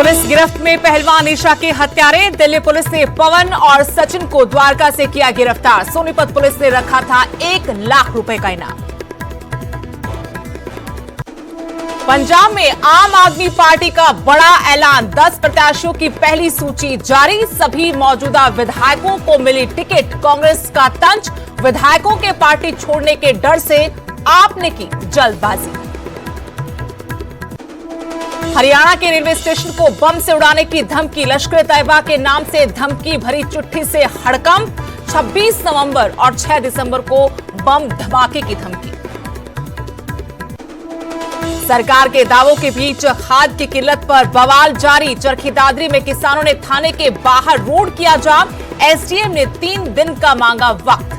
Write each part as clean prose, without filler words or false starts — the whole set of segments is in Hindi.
पुलिस गिरफ्त में पहलवान निशा के हत्यारे। दिल्ली पुलिस ने पवन और सचिन को द्वारका से किया गिरफ्तार। सोनीपत पुलिस ने रखा था 1 लाख रुपए का इनाम। पंजाब में आम आदमी पार्टी का बड़ा ऐलान, 10 प्रत्याशियों की पहली सूची जारी। सभी मौजूदा विधायकों को मिली टिकट। कांग्रेस का तंज, विधायकों के पार्टी छोड़ने के डर से आपने की जल्दबाजी। हरियाणा के रेलवे स्टेशन को बम से उड़ाने की धमकी, लश्कर तैयबा के नाम से धमकी भरी चिट्ठी से हड़कंप। 26 नवंबर और 6 दिसंबर को बम धमाके की धमकी। सरकार के दावों के बीच खाद की किल्लत पर बवाल जारी। चरखी दादरी में किसानों ने थाने के बाहर रोड किया जाम। एसडीएम ने 3 दिन का मांगा वक्त।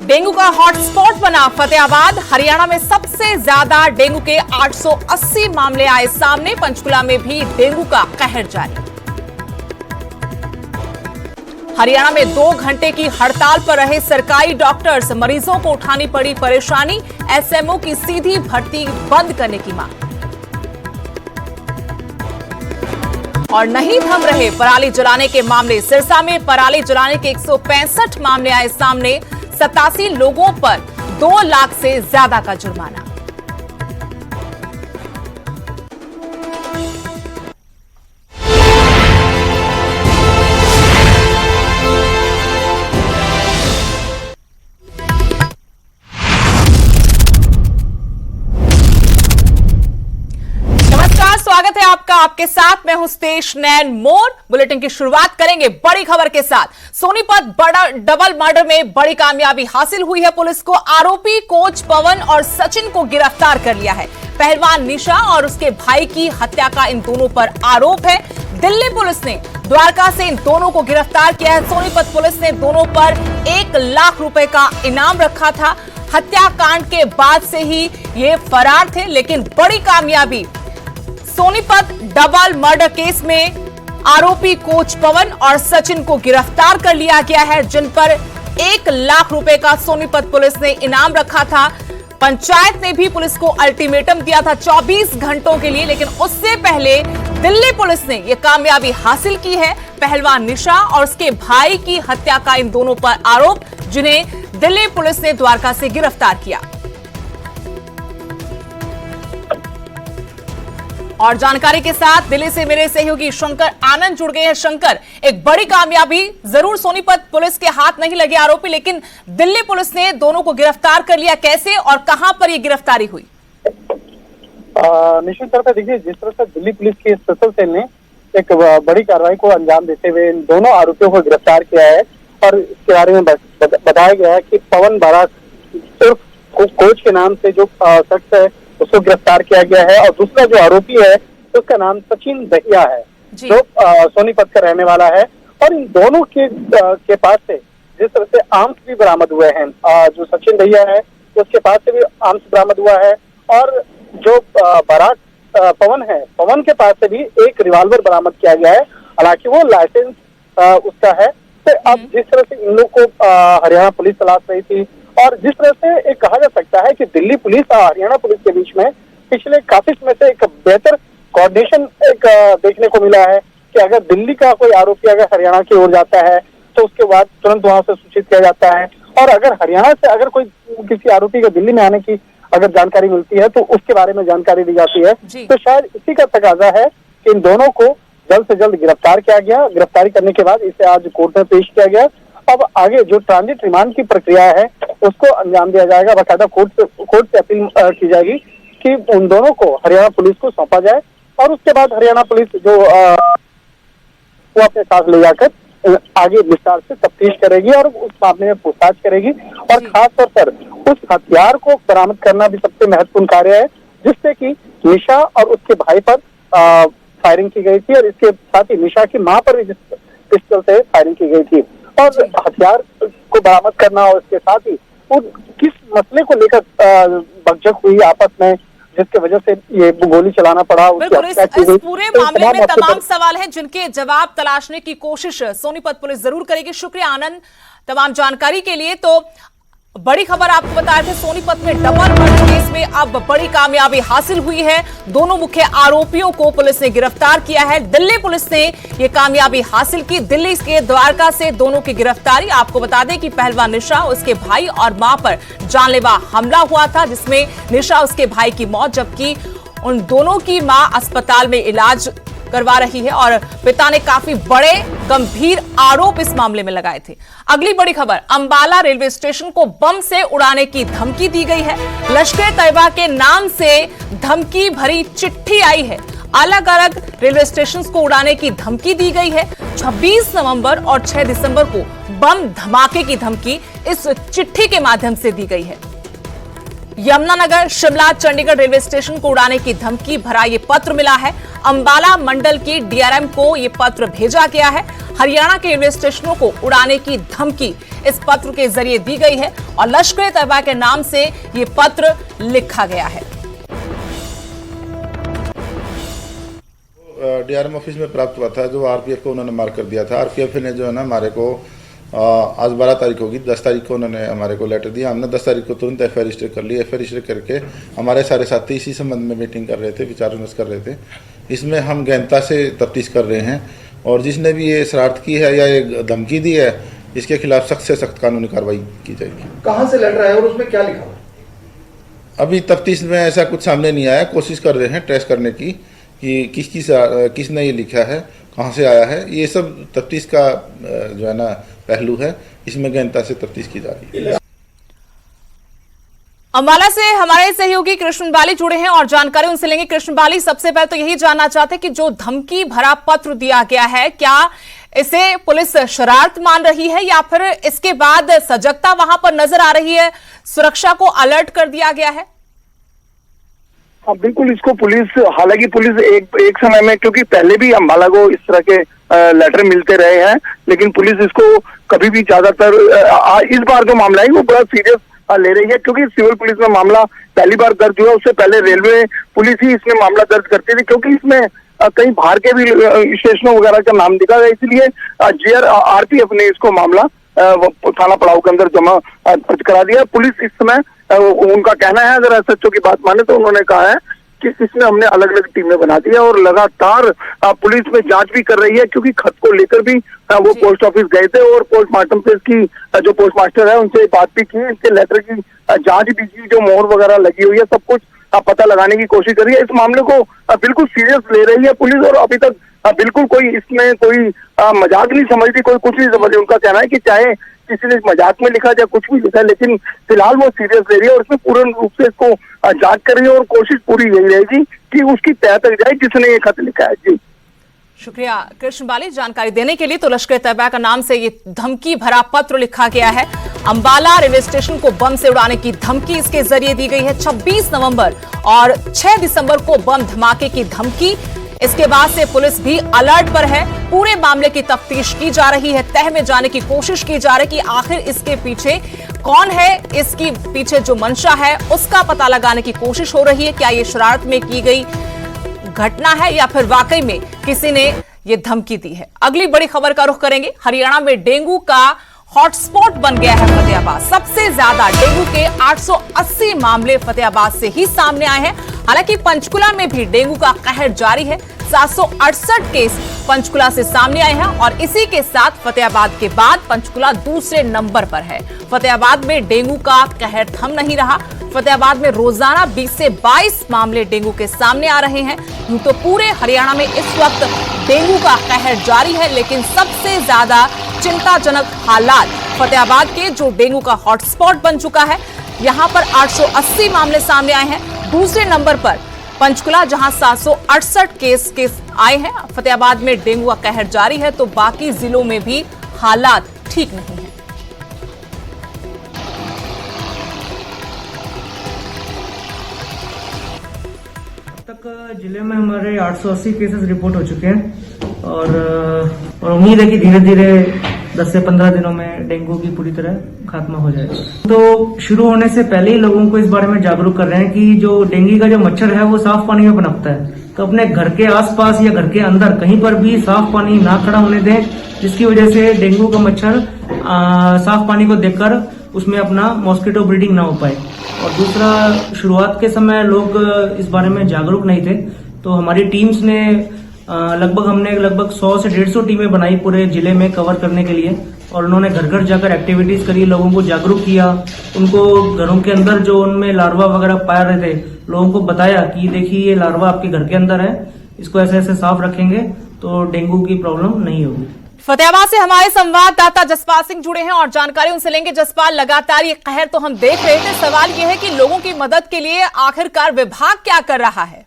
डेंगू का हॉटस्पॉट बना फतेहाबाद। हरियाणा में सबसे ज्यादा डेंगू के 880 मामले आए सामने। पंचकुला में भी डेंगू का कहर जारी। हरियाणा में 2 घंटे की हड़ताल पर रहे सरकारी डॉक्टर्स। मरीजों को उठानी पड़ी परेशानी। एसएमओ की सीधी भर्ती बंद करने की मांग। और नहीं थम रहे पराली जलाने के मामले। सिरसा में पराली जलाने के 165 मामले आए सामने। 87 लोगों पर 2 लाख से ज्यादा का जुर्माना। स्वागत है आपका, आपके साथ मैं हूं स्तेश नैन मोर। बुलेटिन की शुरुआत करेंगे बड़ी खबर के साथ। सोनीपत बड़ा डबल मर्डर में बड़ी कामयाबी हासिल हुई है पुलिस को। आरोपी कोच पवन और सचिन को गिरफ्तार कर लिया है। पहलवान निशा और उसके भाई की हत्या का इन दोनों पर आरोप है। दिल्ली पुलिस ने द्वारका से इन दोनों को गिरफ्तार किया है। सोनीपत पुलिस ने दोनों पर 1 लाख रुपए का इनाम रखा था। हत्याकांड के बाद से ही ये फरार थे, लेकिन बड़ी कामयाबी सोनीपत डबल मर्डर केस में आरोपी कोच पवन और सचिन को गिरफ्तार कर लिया गया है, जिन पर 1 लाख रुपए का सोनीपत पुलिस ने इनाम रखा था। पंचायत ने भी पुलिस को अल्टीमेटम दिया था 24 घंटों के लिए, लेकिन उससे पहले दिल्ली पुलिस ने यह कामयाबी हासिल की है। पहलवान निशा और उसके भाई की हत्या का इन दोनों पर आरोप, जिन्हें दिल्ली पुलिस ने द्वारका से गिरफ्तार किया। और जानकारी के साथ दिल्ली से मेरे सहयोगी शंकर आनंद जुड़ गए हैं। शंकर, एक बड़ी कामयाबी, जरूर सोनीपत पुलिस के हाथ नहीं लगे आरोपी, लेकिन दिल्ली पुलिस ने दोनों को गिरफ्तार कर लिया। कैसे और कहां पर यह गिरफ्तारी हुई? निश्चित तौर पर देखिए, जिस तरह से दिल्ली पुलिस की स्पेशल सेल ने एक बड़ी कार्रवाई को अंजाम देते हुए इन दोनों आरोपियों को गिरफ्तार किया है और इसके बारे में बताया गया है कि पवन बारात सिर्फ कोच के नाम से जो शख्स है उसको गिरफ्तार किया गया है, और दूसरा जो आरोपी है उसका नाम सचिन दहिया है, जो सोनीपत का रहने वाला है। और इन दोनों के पास से जिस तरह से आर्म्स भी बरामद हुए हैं, जो सचिन दहिया है उसके पास से भी आर्म्स बरामद हुआ है, और जो बारात पवन है, पवन के पास से भी एक रिवॉल्वर बरामद किया गया है। हालांकि वो लाइसेंस उसका है। तो अब जिस तरह से इन लोग को हरियाणा पुलिस तलाश रही थी, और जिस तरह से एक कहा जा सकता है कि दिल्ली पुलिस और हरियाणा पुलिस के बीच में पिछले काफी समय से एक बेहतर कोऑर्डिनेशन एक देखने को मिला है कि अगर दिल्ली का कोई आरोपी अगर हरियाणा की ओर जाता है तो उसके बाद तुरंत वहां से सूचित किया जाता है, और अगर हरियाणा से अगर कोई किसी आरोपी का दिल्ली में आने की अगर जानकारी मिलती है तो उसके बारे में जानकारी दी जाती है। तो शायद इसी का तकाजा है कि इन दोनों को जल्द से जल्द गिरफ्तार किया गया। गिरफ्तारी करने के बाद इसे आज कोर्ट में पेश किया गया। अब आगे जो ट्रांजिट रिमांड की प्रक्रिया है उसको अंजाम दिया जाएगा। बाकायदा कोर्ट से अपील की जाएगी कि उन दोनों को हरियाणा पुलिस को सौंपा जाए, और उसके बाद हरियाणा पुलिस जो वो अपने साथ ले जाकर आगे विस्तार से तफ्तीश करेगी और उस मामले में पूछताछ करेगी। और खास तौर पर उस हथियार को बरामद करना भी सबसे महत्वपूर्ण कार्य है, जिससे कि निशा और उसके भाई पर फायरिंग की गई थी, और इसके साथ ही निशा की मां पर भी जिस पिस्टल से फायरिंग की गई थी। और हथियार को बरामद करना, और इसके साथ ही वो किस मसले को लेकर बकझक हुई आपस में, जिसकी वजह से ये गोली चलाना पड़ा। इस पूरे मामले में तमाम सवाल हैं जिनके जवाब तलाशने की कोशिश सोनीपत पुलिस जरूर करेगी। शुक्रिया आनंद तमाम जानकारी के लिए। तो बड़ी खबर आपको बताए थे, सोनीपत में डबल मर्डर केस में अब बड़ी कामयाबी हासिल हुई है। दोनों मुख्य आरोपियों को पुलिस ने गिरफ्तार किया है। दिल्ली पुलिस ने यह कामयाबी हासिल की। दिल्ली के द्वारका से दोनों की गिरफ्तारी। आपको बता दें कि पहलवान निशा, उसके भाई और मां पर जानलेवा हमला हुआ था, जिसमें निशा, उसके भाई की मौत, जबकि उन दोनों की मां अस्पताल में इलाज करवा रही है और पिता ने काफी बड़े गंभीर आरोप इस मामले में लगाए थे। अगली बड़ी खबर, अंबाला रेलवे स्टेशन को बम से उड़ाने की धमकी दी गई है। लश्कर तैयबा के नाम से धमकी भरी चिट्ठी आई है। अलग अलग रेलवे स्टेशन को उड़ाने की धमकी दी गई है। 26 नवंबर और 6 दिसंबर को बम धमाके की धमकी इस चिट्ठी के माध्यम से दी गई है। यमुनानगर, शिमला, चंडीगढ़ रेलवे स्टेशन को उड़ाने की धमकी भरा ये पत्र मिला है। अंबाला मंडल की डीआरएम को ये पत्र भेजा गया है। हरियाणा के रेलवे स्टेशनों को उड़ाने की धमकी इस पत्र के जरिए दी गई है और लश्कर तैयबा के नाम से ये पत्र लिखा गया है। डीआरएम ऑफिस में प्राप्त हुआ था, जो आरपीएफ को उन्होंने मार कर दिया था। आरपीएफ ने जो है ना हमारे को आज 12 तारीख होगी, 10 तारीख को उन्होंने हमारे को लेटर दिया। हमने 10 तारीख को तुरंत एफआईआर रजिस्टर कर ली। एफआईआर रजिस्टर करके हमारे सारे साथी इसी संबंध में मीटिंग कर रहे थे, विचार विमर्श कर रहे थे। इसमें हम गहनता से तफ्तीश कर रहे हैं और जिसने भी ये शरारत की है या ये धमकी दी है, इसके खिलाफ सख्त से सख्त कानूनी कार्रवाई की जाएगी। कहाँ से लेटर आया और उसमें क्या लिखा हुआ? अभी तफ्तीश में ऐसा कुछ सामने नहीं आया। कोशिश कर रहे हैं ट्रेस करने की कि किसने ये लिखा है, कहाँ से आया है। ये सब तफ्तीश का जो है ना पहलू है, इसमें गहनता से तफ्तीश की जा रही है। अंबाला से हमारे सहयोगी कृष्ण बाली जुड़े हैं और जानकारी उनसे लेंगे। कृष्ण बाली, सबसे पहले तो यही जानना चाहते हैं कि जो धमकी भरा पत्र दिया गया है, क्या इसे पुलिस शरारत मान रही है या फिर इसके बाद सजगता वहां पर नजर आ रही है, सुरक्षा को अलर्ट कर दिया गया है? हाँ बिल्कुल, इसको पुलिस, हालांकि पुलिस एक समय में, क्योंकि पहले भी अंबाला को इस तरह के लेटर मिलते रहे हैं, लेकिन पुलिस इसको कभी भी ज्यादातर इस बार जो मामला है वो बड़ा सीरियस ले रही है, क्योंकि सिविल पुलिस में मामला पहली बार दर्ज हुआ। उससे पहले रेलवे पुलिस ही इसमें मामला दर्ज करती थी, क्योंकि इसमें कई बाहर के भी स्टेशनों वगैरह का नाम दिखा गया, इसलिए आरपीएफ ने इसको मामला थाना पड़ाव के अंदर जमा दर्ज करा दिया। पुलिस इस समय, उनका कहना है, अगर एसएचओ की बात माने तो उन्होंने कहा है कि इसमें हमने अलग अलग टीमें बना दी है और लगातार पुलिस में जांच भी कर रही है, क्योंकि खत को लेकर भी वो पोस्ट ऑफिस गए थे और पोस्टमार्टम से इसकी जो पोस्टमास्टर है उनसे बात भी की, इसके लेटर की जांच भी की, जो मोहर वगैरह लगी हुई है, सब कुछ पता लगाने की कोशिश कर रही है। इस मामले को बिल्कुल सीरियस ले रही है पुलिस और अभी तक बिल्कुल कोई इसमें कोई मजाक नहीं समझती, कोई कुछ नहीं समझती। उनका कहना है कि चाहे किसी ने मजाक में लिखा या कुछ भी लिखा है, लेकिन फिलहाल वो सीरियस ले रही है और उसमें पूर्ण रूप से इसको जांच कर रही है और कोशिश पूरी यही रहेगी कि उसकी तह तक जाए जिसने ये खत लिखा है। जी शुक्रिया कृष्ण बाली जानकारी देने के लिए। तो लश्कर तैयबा का नाम से ये धमकी भरा पत्र लिखा गया है। अंबाला रेलवे स्टेशन को बम से उड़ाने की धमकी इसके जरिए दी गई है। 26 नवंबर और 6 दिसंबर को बम धमाके की धमकी। इसके बाद से पुलिस भी अलर्ट पर है। पूरे मामले की तफ्तीश की जा रही है, तह में जाने की कोशिश की जा रही है कि आखिर इसके पीछे कौन है, इसकी पीछे जो मंशा है उसका पता लगाने की कोशिश हो रही है। क्या ये शरारत में की गई घटना है या फिर वाकई में किसी ने ये धमकी दी है? अगली बड़ी खबर का रुख करेंगे। हरियाणा में डेंगू का हॉटस्पॉट बन गया है फतेहाबाद। सबसे ज्यादा डेंगू के 880 मामले फतेहाबाद से ही सामने आए हैं। हालांकि पंचकुला में भी डेंगू का कहर जारी है। 768 केस पंचकुला से सामने आए हैं और इसी के साथ फतेहाबाद के बाद पंचकुला दूसरे नंबर पर है। फतेहाबाद में डेंगू का कहर थम नहीं रहा। फतेहाबाद में रोजाना 20 से 22 मामले डेंगू के सामने आ रहे हैं। यूं तो पूरे हरियाणा में इस वक्त डेंगू का कहर जारी है, लेकिन सबसे ज्यादा चिंताजनक हालात फतेहाबाद के, जो डेंगू का हॉटस्पॉट बन चुका है। यहां पर 880 मामले सामने आए हैं। दूसरे नंबर पर पंचकुला, जहां 768 केस आए हैं। फतेहाबाद में डेंगू का कहर जारी है, तो बाकी जिलों में भी हालात ठीक नहीं है। तक जिले में हमारे 880 केसेस रिपोर्ट हो चुके हैं और उम्मीद है कि धीरे धीरे 10 से 15 दिनों में डेंगू की पूरी तरह खात्मा हो जाएगा। तो शुरू होने से पहले ही लोगों को इस बारे में जागरूक कर रहे हैं कि जो डेंगू का जो मच्छर है वो साफ पानी में पनपता है, तो अपने घर के आसपास या घर के अंदर कहीं पर भी साफ पानी ना खड़ा होने दें, जिसकी वजह से डेंगू का मच्छर साफ पानी को देखकर उसमें अपना मॉस्किटो ब्रीडिंग ना हो पाए। और दूसरा, शुरुआत के समय लोग इस बारे में जागरूक नहीं थे, तो हमारी टीम्स ने हमने लगभग 100 से 150 टीमें बनाई पूरे जिले में कवर करने के लिए, और उन्होंने घर घर जाकर एक्टिविटीज करी, लोगों को जागरूक किया, उनको घरों के अंदर जो उनमें लार्वा वगैरह पा रहे थे लोगों को बताया कि देखिए ये लार्वा आपके घर के अंदर है, इसको ऐसे ऐसे साफ रखेंगे तो डेंगू की प्रॉब्लम नहीं होगी। फतेहाबाद से हमारे संवाददाता जसपाल सिंह जुड़े हैं और जानकारी उनसे लेंगे। जसपाल, लगातार ये कहर तो हम देख रहे थे, सवाल ये है कि लोगों की मदद के लिए आखिरकार विभाग क्या कर रहा है?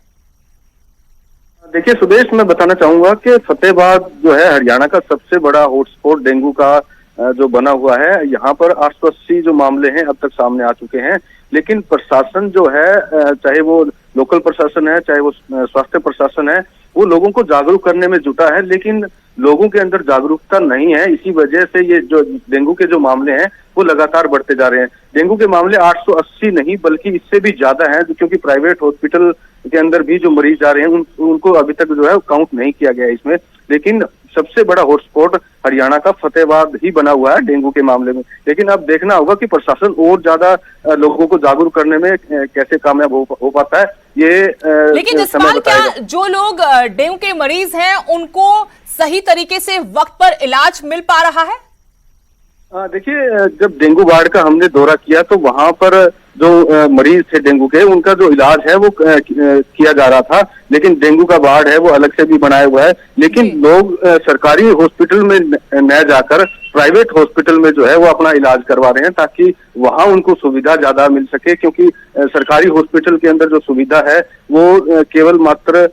देखिए सुदेश, मैं बताना चाहूंगा कि फतेहाबाद जो है हरियाणा का सबसे बड़ा हॉटस्पॉट डेंगू का जो बना हुआ है। यहाँ पर 880 जो मामले हैं अब तक सामने आ चुके हैं, लेकिन प्रशासन जो है, चाहे वो लोकल प्रशासन है चाहे वो स्वास्थ्य प्रशासन है, वो लोगों को जागरूक करने में जुटा है, लेकिन लोगों के अंदर जागरूकता नहीं है। इसी वजह से ये जो डेंगू के जो मामले हैं वो लगातार बढ़ते जा रहे हैं। डेंगू के मामले 880 नहीं बल्कि इससे भी ज्यादा हैं, क्योंकि प्राइवेट हॉस्पिटल के अंदर भी जो मरीज जा रहे हैं उनको अभी तक जो है काउंट नहीं किया गया इसमें। लेकिन सबसे बड़ा हॉटस्पॉट हरियाणा का फतेहाबाद ही बना हुआ है डेंगू के मामले में। लेकिन अब देखना होगा कि प्रशासन और ज्यादा लोगों को जागरूक करने में कैसे कामयाब हो पाता है ये। लेकिन जसपाल, क्या जो लोग डेंगू के मरीज हैं उनको सही तरीके से वक्त पर इलाज मिल पा रहा है? देखिए, जब डेंगू वार्ड का हमने दौरा किया तो वहां पर जो मरीज थे डेंगू के, उनका जो इलाज है वो किया जा रहा था, लेकिन डेंगू का वार्ड है वो अलग से भी बनाया हुआ है। लेकिन लोग सरकारी हॉस्पिटल में न जाकर प्राइवेट हॉस्पिटल में जो है वो अपना इलाज करवा रहे हैं, ताकि वहां उनको सुविधा ज्यादा मिल सके, क्योंकि सरकारी हॉस्पिटल के अंदर जो सुविधा है वो केवल मात्र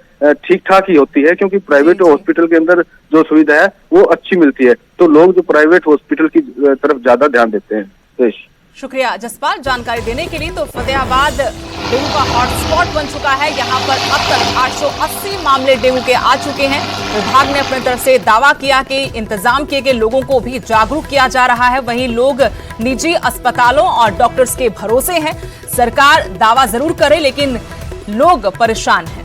ठीक ठाक ही होती है, क्योंकि प्राइवेट हॉस्पिटल के अंदर जो सुविधा है वो अच्छी मिलती है। तो लोग जो प्राइवेट हॉस्पिटल की तरफ ज्यादा ध्यान देते हैं। शुक्रिया जसपाल जानकारी देने के लिए। तो फतेहाबाद डेंगू का हॉटस्पॉट बन चुका है। यहाँ पर अब तक 880 मामले डेंगू के आ चुके हैं। विभाग ने अपनी तरफ से दावा किया कि इंतजाम किए गए लोगों को भी जागरूक किया जा रहा है। वहीं लोग निजी अस्पतालों और डॉक्टर्स के भरोसे हैं। सरकार दावा जरूर करे लेकिन लोग परेशान हैं।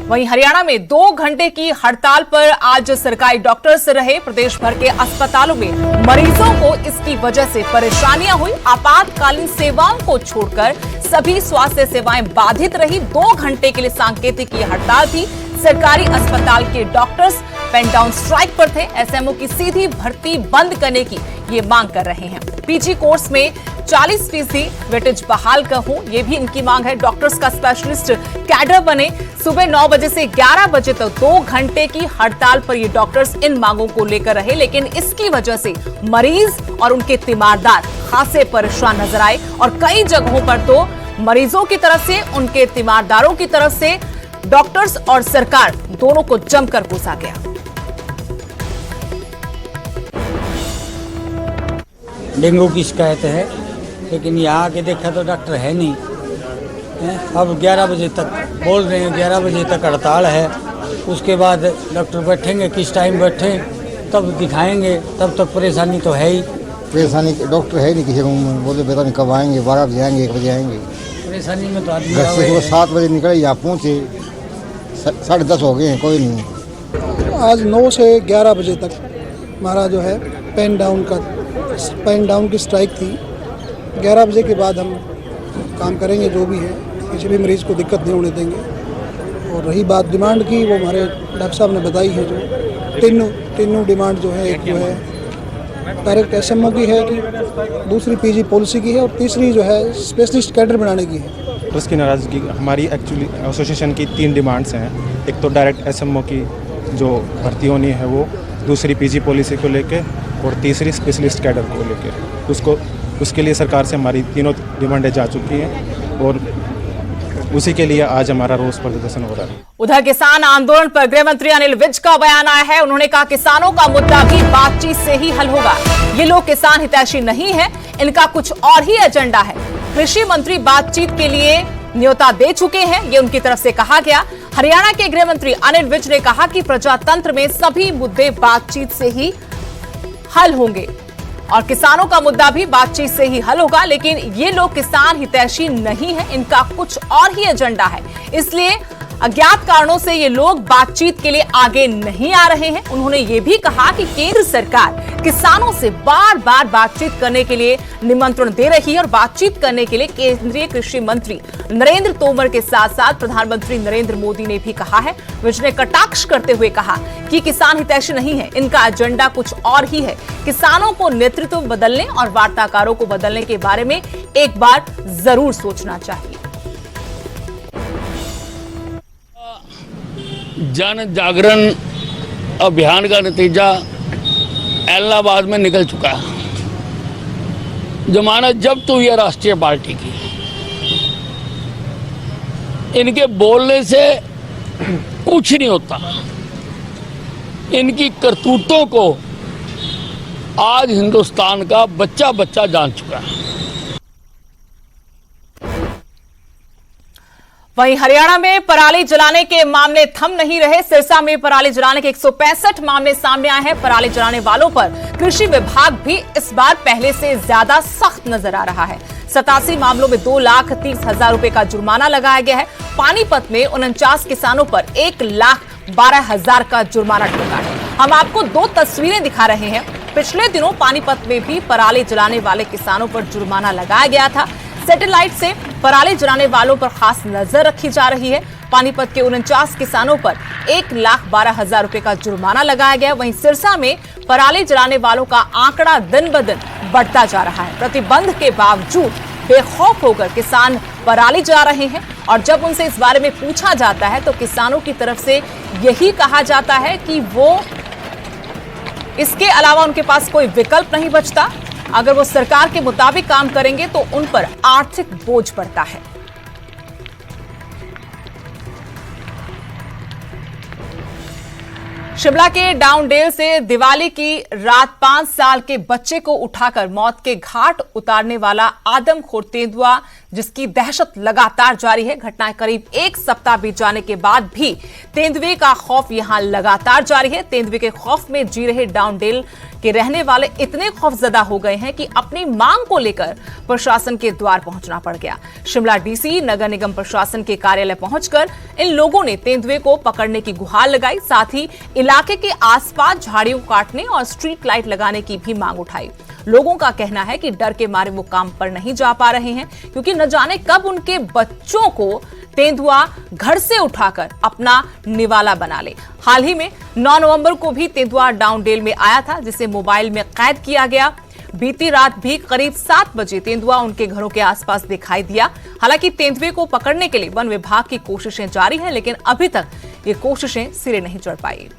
वहीं हरियाणा में 2 घंटे की हड़ताल पर आज सरकारी डॉक्टर्स रहे। प्रदेश भर के अस्पतालों में मरीजों को इसकी वजह से परेशानियां हुई। आपातकालीन सेवाओं को छोड़कर सभी स्वास्थ्य सेवाएं बाधित रही। 2 घंटे के लिए सांकेतिक ये हड़ताल थी। सरकारी अस्पताल के डॉक्टर्स पेन डाउन स्ट्राइक पर थे। एसएमओ की सीधी भर्ती बंद करने की ये मांग कर रहे हैं। पीजी कोर्स में 40% वेटेज बहाल का हो, ये भी इनकी मांग है। डॉक्टर्स का स्पेशलिस्ट कैडर बने। सुबह 9 बजे से 11 बजे तक 2 घंटे की हड़ताल पर ये डॉक्टर्स इन मांगों को लेकर रहे, लेकिन इसकी वजह से मरीज और उनके तीमारदार खासे परेशान नजर आए और कई जगहों पर तो मरीजों की तरफ से, उनके तीमारदारों की तरफ से डॉक्टर्स और सरकार दोनों को जमकर कोसा गया। डेंगू की शिकायत है, लेकिन यहाँ आके देखा तो डॉक्टर है नहीं। अब 11 बजे तक बोल रहे हैं, 11 बजे तक हड़ताल है। उसके बाद डॉक्टर बैठेंगे, किस टाइम बैठे तब दिखाएंगे, तब तक परेशानी तो है ही। परेशानी डॉक्टर है नहीं, किसी को बोले पता नहीं कब आएंगे, 12 बजे आएंगे, 1 बजे आएंगे। परेशानी में तो आदमी घर से सुबह 7 बजे निकले, यहाँ पहुँचे 10:30 हो गए हैं, कोई नहीं। आज 9 से 11 बजे तक हमारा जो है पेन डाउन की स्ट्राइक थी। 11 बजे के बाद हम काम करेंगे, जो भी है किसी भी मरीज़ को दिक्कत नहीं होने देंगे। और रही बात डिमांड की, वो हमारे डॉक्टर साहब ने बताई है, जो तीनों डिमांड जो है, एक जो है डायरेक्ट एसएमओ की है, कि दूसरी पीजी पॉलिसी की है, और तीसरी जो है स्पेशलिस्ट कैडर बनाने की है। डॉक्टर्स की नाराज़गी, हमारी एक्चुअली एसोसिएशन की 3 डिमांड्स हैं। एक तो डायरेक्ट एसएमओ की जो भर्ती होनी है वो, दूसरी पीजी पॉलिसी को लेके, और तीसरी स्पेशलिस्ट कैडर को लेके। उसके लिए सरकार से हमारी तीनों डिमांडें जा चुकी हैं और उसी के लिए आज हमारा रोष प्रदर्शन हो रहा है। उधर किसान आंदोलन पर गृह मंत्री अनिल विज का बयान आया है। उन्होंने कहा किसानों का मुद्दा भी बातचीत से ही हल होगा। ये लोग किसान हितैषी नहीं है, इनका कुछ और ही एजेंडा है। कृषि मंत्री बातचीत के लिए न्योता दे चुके हैं, ये उनकी तरफ से कहा गया। हरियाणा के गृह मंत्री अनिल विज ने कहा कि प्रजातंत्र में सभी मुद्दे बातचीत से ही हल होंगे और किसानों का मुद्दा भी बातचीत से ही हल होगा, लेकिन ये लोग किसान हितैषी नहीं है, इनका कुछ और ही एजेंडा है। इसलिए अज्ञात कारणों से ये लोग बातचीत के लिए आगे नहीं आ रहे हैं। उन्होंने ये भी कहा कि केंद्र सरकार किसानों से बार बार बातचीत करने के लिए निमंत्रण दे रही है और बातचीत करने के लिए केंद्रीय कृषि मंत्री नरेंद्र तोमर के साथ साथ प्रधानमंत्री नरेंद्र मोदी ने भी कहा है। विज ने कटाक्ष करते हुए कहा कि किसान हितैषी नहीं है, इनका एजेंडा कुछ और ही है। किसानों को नेतृत्व बदलने और वार्ताकारों को बदलने के बारे में एक बार जरूर सोचना चाहिए। जन जागरण अभियान का नतीजा इलाहाबाद में निकल चुका है। जमानत जब्त हुई है राष्ट्रीय पार्टी की। इनके बोलने से कुछ नहीं होता। इनकी करतूतों को आज हिंदुस्तान का बच्चा बच्चा जान चुका है। वहीं हरियाणा में पराली जलाने के मामले थम नहीं रहे। सिरसा में पराली जलाने के 165 मामले सामने आए हैं। पराली जलाने वालों पर कृषि विभाग भी इस बार पहले से ज्यादा सख्त नजर आ रहा है। 87 मामलों में 2,30,000 रुपए का जुर्माना लगाया गया है। पानीपत में 49 किसानों पर 1,12,000 का जुर्माना ठोका है। हम आपको 2 तस्वीरें दिखा रहे हैं। पिछले दिनों पानीपत में भी पराली जलाने वाले किसानों पर जुर्माना लगाया गया था। सैटेलाइट से पराली जलाने वालों पर खास नजर रखी जा रही है। पानीपत के 49 किसानों पर 1,12,000 रुपए का जुर्माना लगाया गया। वहीं सिरसा में पराली जलाने वालों का आंकड़ा दिन ब दिन बढ़ता जा रहा है। प्रतिबंध के बावजूद बेखौफ होकर किसान पराली जला रहे हैं और जब उनसे इस बारे में पूछा जाता है तो किसानों की तरफ से यही कहा जाता है कि वो इसके अलावा उनके पास कोई विकल्प नहीं बचता। अगर वो सरकार के मुताबिक काम करेंगे तो उन पर आर्थिक बोझ पड़ता है। शिमला के डाउनडेल से दिवाली की रात 5 साल के बच्चे को उठाकर मौत के घाट उतारने वाला आदमखोर तेंदुआ, जिसकी दहशत लगातार जारी है। घटनाएं करीब 1 सप्ताह बीत जाने के बाद भी तेंदुए का खौफ यहां लगातार जारी है। तेंदुए के खौफ में जी रहे डाउनडेल के रहने वाले इतने खौफजदा हो गए हैं कि अपनी मांग को लेकर प्रशासन के द्वार पहुंचना पड़ गया। शिमला डीसी नगर निगम प्रशासन के कार्यालय पहुंचकर इन लोगों ने तेंदुए को पकड़ने की गुहार लगाई। साथ ही इलाके के आसपास झाड़ियों काटने और स्ट्रीट लाइट लगाने की भी मांग उठाई। लोगों का कहना है कि डर के मारे वो काम पर नहीं जा पा रहे हैं क्योंकि न जाने कब उनके बच्चों को तेंदुआ घर से उठाकर अपना निवाला बना ले। हाल ही में 9 नवंबर को भी तेंदुआ डाउनडेल में आया था, जिसे मोबाइल में कैद किया गया। बीती रात भी करीब 7 बजे तेंदुआ उनके घरों के आसपास दिखाई दिया। हालांकि तेंदुए को पकड़ने के लिए वन विभाग की कोशिशें जारी हैं, लेकिन अभी तक ये कोशिशें सिरे नहीं चढ़ पाई।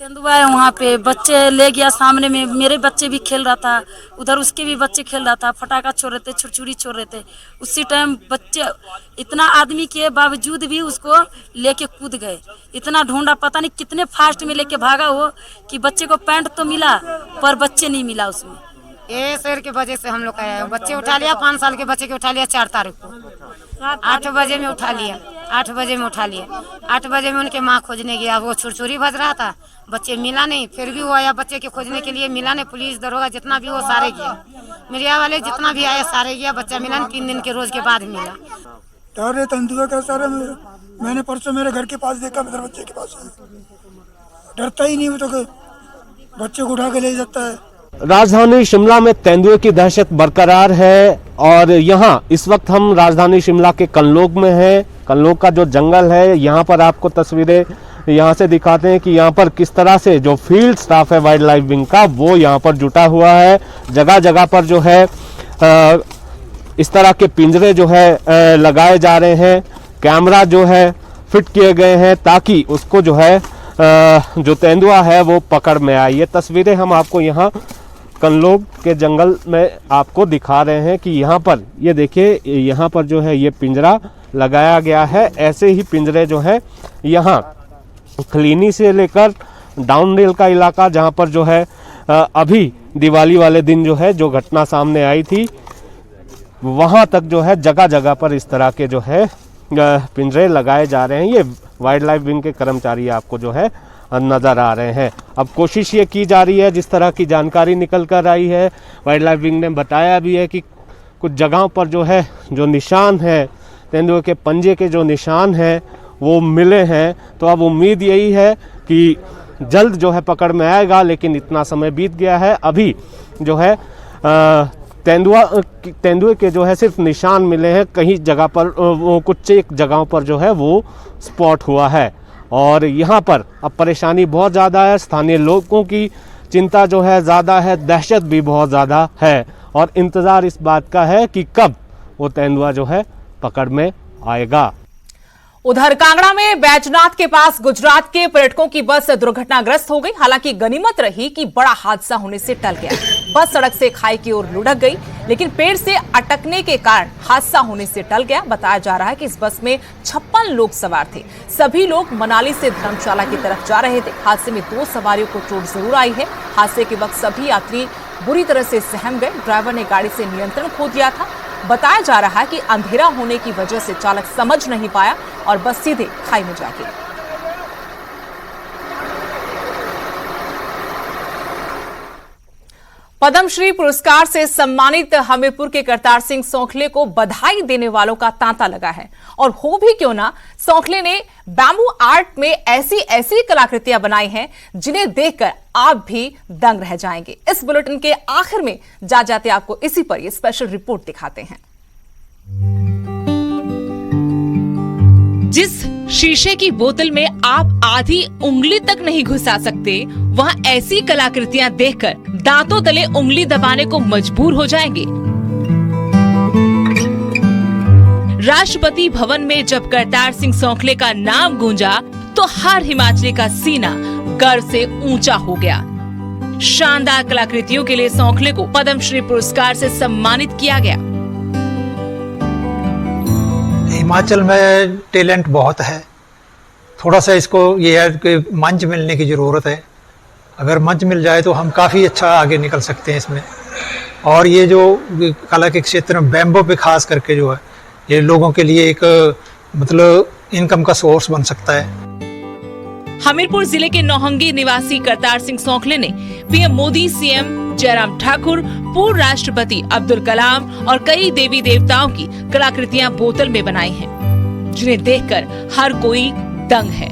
तेंदुआ है वहाँ पे, बच्चे ले गया सामने में। मेरे बच्चे भी खेल रहा था, उधर उसके भी बच्चे खेल रहा था। फटाका छोड़ रहे थे, छुरछुरी छोड़ रहे थे। उसी टाइम बच्चे इतना आदमी के बावजूद भी उसको लेके कूद गए। इतना ढूंढा, पता नहीं कितने फास्ट में लेके भागा हो कि बच्चे को पैंट तो मिला पर बच्चे नहीं मिला उसमें। ये शहर के वजह से हम लोग आए। बच्चे उठा लिया, 5 साल के बच्चे के उठा लिया 4 तारीख को 8 बजे में उठा लिया। 8 बजे में उठा लिया। 8 बजे में उनके माँ खोजने गया, वो छुरछुरी भज रहा था, बच्चे मिला नहीं। फिर भी वो आया बच्चे के खोजने के लिए, मिला नहीं। पुलिस दरोगा जितना भी वो सारे गया, मीडिया वाले जितना भी आया सारे गया, बच्चा मिला नहीं। 3 दिन के रोज के बाद मिला। डर तेंदुआ का सारा मैंने परसों मेरे घर के पास देखा, मेरे बच्चे के पास डरता ही नहीं, वो तो बच्चे को उठा के ले जाता है। राजधानी शिमला में तेंदुए की दहशत बरकरार है और यहाँ इस वक्त हम राजधानी शिमला के कनलोग में हैं। कनलोग का जो जंगल है, यहाँ पर आपको तस्वीरें यहाँ से दिखाते हैं कि यहाँ पर किस तरह से जो फील्ड स्टाफ है वाइल्ड लाइफ विंग का, वो यहाँ पर जुटा हुआ है। जगह जगह पर जो है इस तरह के पिंजरे जो है लगाए जा रहे हैं। कैमरा जो है फिट किए गए हैं ताकि उसको जो है जो तेंदुआ है वो पकड़ में आए। ये तस्वीरें हम आपको यहाँ कनलोग के जंगल में आपको दिखा रहे हैं कि यहाँ पर ये देखिए, यहाँ पर जो है ये पिंजरा लगाया गया है। ऐसे ही पिंजरे जो है यहाँ खलीनी से लेकर डाउनडेल का इलाका, जहाँ पर जो है अभी दिवाली वाले दिन जो है जो घटना सामने आई थी, वहाँ तक जो है जगह जगह पर इस तरह के जो है पिंजरे लगाए जा रहे हैं। ये वाइल्ड लाइफ विंग के कर्मचारी आपको जो है नज़र आ रहे हैं। अब कोशिश ये की जा रही है, जिस तरह की जानकारी निकल कर आई है, वाइल्ड लाइफ विंग ने बताया भी है कि कुछ जगहों पर जो है जो निशान है तेंदुए के पंजे के जो निशान हैं वो मिले हैं। तो अब उम्मीद यही है कि जल्द जो है पकड़ में आएगा, लेकिन इतना समय बीत गया है, अभी जो है तेंदुए के जो है सिर्फ निशान मिले हैं। कहीं जगह पर कुछ एक जगहों पर जो है वो स्पॉट हुआ है और यहाँ पर अब परेशानी बहुत ज़्यादा है। स्थानीय लोगों की चिंता जो है ज़्यादा है, दहशत भी बहुत ज़्यादा है और इंतज़ार इस बात का है कि कब वो तेंदुआ जो है पकड़ में आएगा। उधर कांगड़ा में बैजनाथ के पास गुजरात के पर्यटकों की बस दुर्घटनाग्रस्त हो गई। हालांकि गनीमत रही कि बड़ा हादसा होने से टल गया। बस सड़क से खाई की ओर लुढ़क गई, लेकिन पेड़ से अटकने के कारण हादसा होने से टल गया। बताया जा रहा है कि इस बस में 56 लोग सवार थे। सभी लोग मनाली से धर्मशाला की तरफ जा रहे थे। हादसे में 2 सवारियों को चोट जरूर आई है। हादसे के वक्त सभी यात्री बुरी तरह से सहम गए। ड्राइवर ने गाड़ी से नियंत्रण खो दिया था। बताया जा रहा है कि अंधेरा होने की वजह से चालक समझ नहीं पाया और बस सीधे खाई में जा गिरी। पद्मश्री पुरस्कार से सम्मानित हमीरपुर के करतार सिंह सौखले को बधाई देने वालों का तांता लगा है। और हो भी क्यों ना, सौखले ने बैम्बू आर्ट में ऐसी कलाकृतियां बनाई हैं जिन्हें देखकर आप भी दंग रह जाएंगे। इस बुलेटिन के आखिर में जाते आपको इसी पर यह स्पेशल रिपोर्ट दिखाते हैं। जिस शीशे की बोतल में आप आधी उंगली तक नहीं घुसा सकते, वहां ऐसी कलाकृतियां देखकर दांतों तले उंगली दबाने को मजबूर हो जाएंगे। राष्ट्रपति भवन में जब करतार सिंह सौखले का नाम गूंजा तो हर हिमाचली का सीना गर्व से ऊंचा हो गया। शानदार कलाकृतियों के लिए सौखले को पद्मश्री पुरस्कार से सम्मानित किया गया। हिमाचल में टैलेंट बहुत है, थोड़ा सा इसको ये है कि मंच मिलने की ज़रूरत है। अगर मंच मिल जाए तो हम काफ़ी अच्छा आगे निकल सकते हैं इसमें। और ये जो कला के क्षेत्र में बैम्बो पे खास करके जो है ये लोगों के लिए एक मतलब इनकम का सोर्स बन सकता है। हमीरपुर जिले के नौहंगी निवासी करतार सिंह सौखले ने पीएम मोदी, सीएम जयराम ठाकुर, पूर्व राष्ट्रपति अब्दुल कलाम और कई देवी देवताओं की कलाकृतियां बोतल में बनाई हैं, जिन्हें देखकर हर कोई दंग है।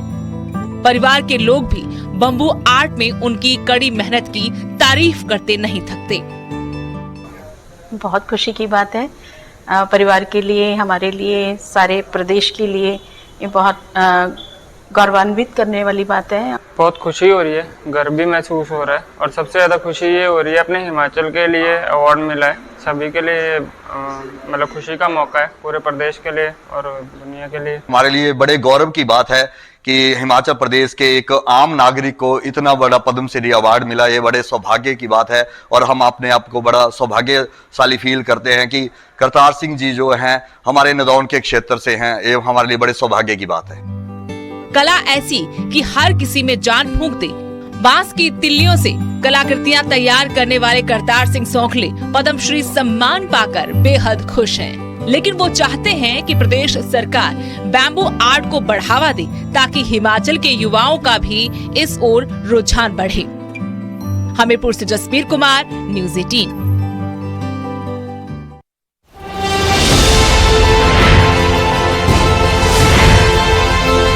परिवार के लोग भी बम्बू आर्ट में उनकी कड़ी मेहनत की तारीफ करते नहीं थकते। बहुत खुशी की बात है परिवार के लिए, हमारे लिए, सारे प्रदेश के लिए ये बहुत गौरवान्वित करने वाली बात है। बहुत खुशी हो रही है, गर्व भी महसूस हो रहा है और सबसे ज़्यादा खुशी ये हो रही है अपने हिमाचल के लिए अवार्ड मिला है। सभी के लिए मतलब खुशी का मौका है, पूरे प्रदेश के लिए और दुनिया के लिए। हमारे लिए बड़े गौरव की बात है कि हिमाचल प्रदेश के एक आम नागरिक को इतना बड़ा पद्मश्री अवार्ड मिला। ये बड़े सौभाग्य की बात है और हम अपने आप को बड़ा सौभाग्यशाली फील करते हैं कि करतार सिंह जी जो हैं हमारे नदौन के क्षेत्र से हैं। ये हमारे लिए बड़े सौभाग्य की बात है। कला ऐसी कि हर किसी में जान फूंक दे। बांस की तिल्लियों से कलाकृतियां तैयार करने वाले करतार सिंह सौखले पद्मश्री सम्मान पाकर बेहद खुश हैं। लेकिन वो चाहते हैं कि प्रदेश सरकार बैम्बू आर्ट को बढ़ावा दे ताकि हिमाचल के युवाओं का भी इस ओर रुझान बढ़े। हमीरपुर से जसबीर कुमार, न्यूज़ 18।